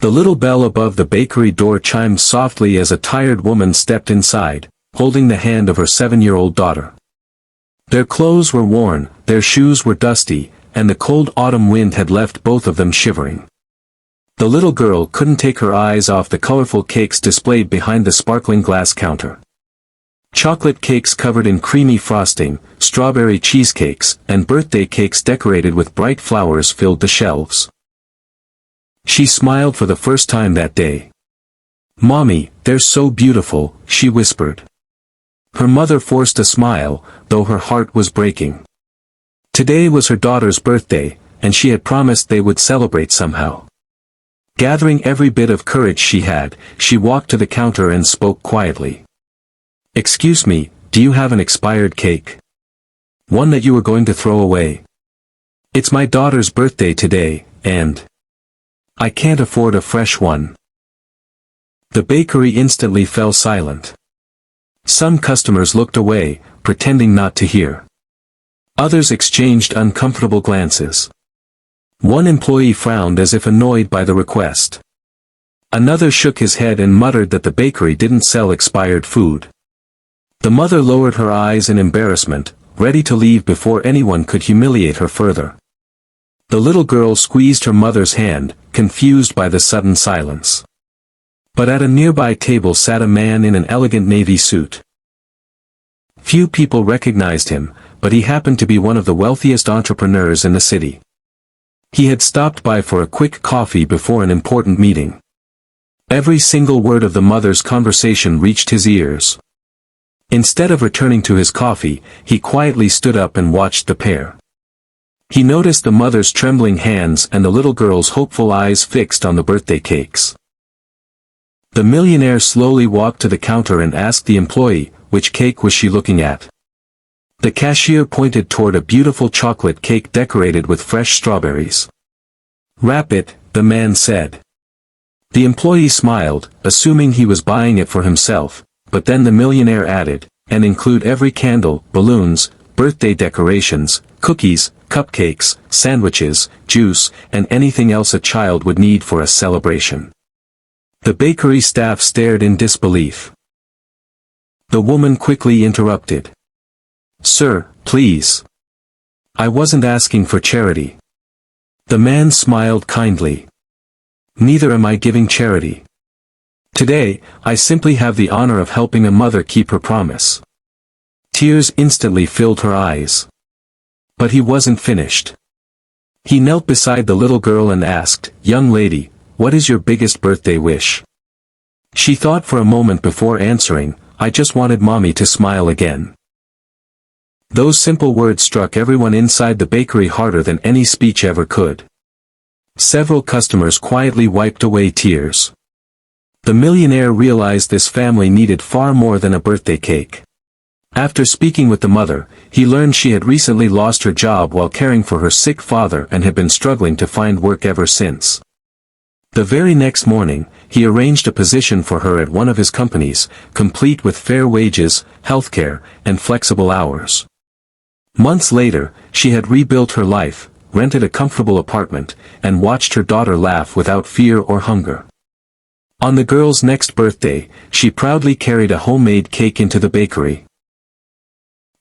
The little bell above the bakery door chimed softly as a tired woman stepped inside, holding the hand of her 7-year-old daughter. Their clothes were worn, their shoes were dusty, and the cold autumn wind had left both of them shivering. The little girl couldn't take her eyes off the colorful cakes displayed behind the sparkling glass counter. Chocolate cakes covered in creamy frosting, strawberry cheesecakes, and birthday cakes decorated with bright flowers filled the shelves. She smiled for the first time that day. "Mommy, they're so beautiful," she whispered. Her mother forced a smile, though her heart was breaking. Today was her daughter's birthday, and she had promised they would celebrate somehow. Gathering every bit of courage she had, she walked to the counter and spoke quietly. "Excuse me, do you have an expired cake? One that you were going to throw away? It's my daughter's birthday today, and I can't afford a fresh one." The bakery instantly fell silent. Some customers looked away, pretending not to hear. Others exchanged uncomfortable glances. One employee frowned as if annoyed by the request. Another shook his head and muttered that the bakery didn't sell expired food. The mother lowered her eyes in embarrassment, ready to leave before anyone could humiliate her further. The little girl squeezed her mother's hand, confused by the sudden silence. But at a nearby table sat a man in an elegant navy suit. Few people recognized him, but he happened to be one of the wealthiest entrepreneurs in the city. He had stopped by for a quick coffee before an important meeting. Every single word of the mother's conversation reached his ears. Instead of returning to his coffee, he quietly stood up and watched the pair. He noticed the mother's trembling hands and the little girl's hopeful eyes fixed on the birthday cakes. The millionaire slowly walked to the counter and asked the employee, which cake was she looking at? The cashier pointed toward a beautiful chocolate cake decorated with fresh strawberries. "Wrap it," the man said. The employee smiled, assuming he was buying it for himself, but then the millionaire added, "And include every candle, balloons, birthday decorations, cookies, cupcakes, sandwiches, juice, and anything else a child would need for a celebration." The bakery staff stared in disbelief. The woman quickly interrupted. "Sir, please. I wasn't asking for charity." The man smiled kindly. "Neither am I giving charity. Today, I simply have the honor of helping a mother keep her promise." Tears instantly filled her eyes. But he wasn't finished. He knelt beside the little girl and asked, "Young lady, what is your biggest birthday wish?" She thought for a moment before answering, "I just wanted mommy to smile again." Those simple words struck everyone inside the bakery harder than any speech ever could. Several customers quietly wiped away tears. The millionaire realized this family needed far more than a birthday cake. After speaking with the mother, he learned she had recently lost her job while caring for her sick father and had been struggling to find work ever since. The very next morning, he arranged a position for her at one of his companies, complete with fair wages, healthcare, and flexible hours. Months later, she had rebuilt her life, rented a comfortable apartment, and watched her daughter laugh without fear or hunger. On the girl's next birthday, she proudly carried a homemade cake into the bakery.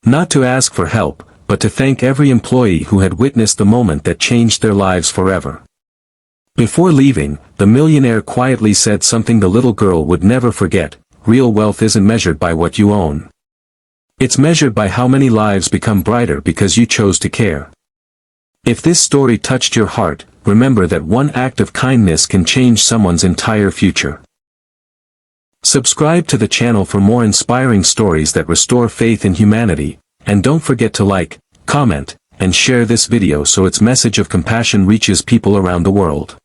Not to ask for help, but to thank every employee who had witnessed the moment that changed their lives forever. Before leaving, the millionaire quietly said something the little girl would never forget: "Real wealth isn't measured by what you own. It's measured by how many lives become brighter because you chose to care." If this story touched your heart, remember that one act of kindness can change someone's entire future. Subscribe to the channel for more inspiring stories that restore faith in humanity, and don't forget to like, comment, and share this video so its message of compassion reaches people around the world.